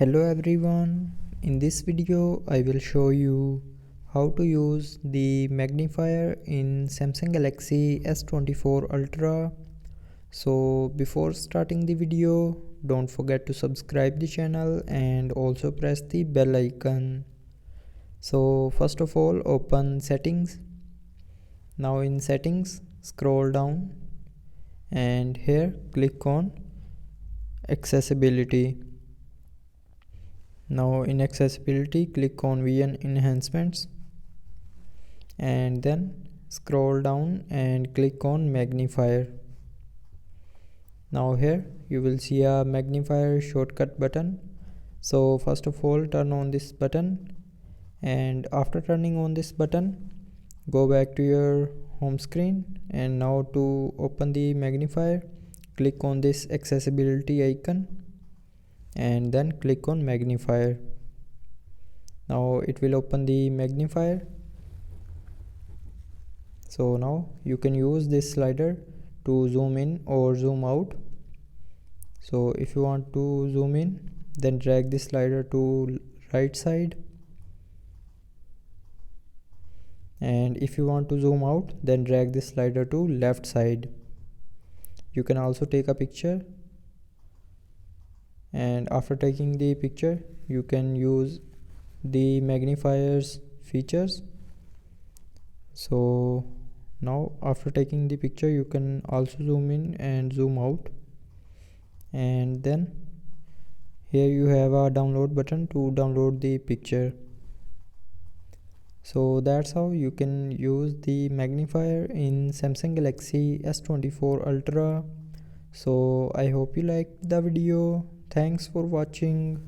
Hello everyone, in this video I will show you how to use the magnifier in Samsung Galaxy S24 Ultra. So before starting the video, don't forget to subscribe the channel and also press the bell icon. So first of all, open settings. Now in settings, scroll down and here click on accessibility. Now in accessibility, click on VN enhancements and then scroll down and click on magnifier. Now here you will see a magnifier shortcut button. So first of all, turn on this button, and after turning on this button, go back to your home screen, and now to open the magnifier, click on this accessibility icon and then click on magnifier. Now it will open the magnifier. So now you can use this slider to zoom in or zoom out. So if you want to zoom in, then drag this slider to right side, and if you want to zoom out, then drag this slider to left side. You can also take a picture, and after taking the picture you can use the magnifier's features. So now after taking the picture you can also zoom in and zoom out, and then here you have a download button to download the picture. So that's how you can use the magnifier in Samsung Galaxy S24 Ultra. So I hope you liked the video. Thanks for watching.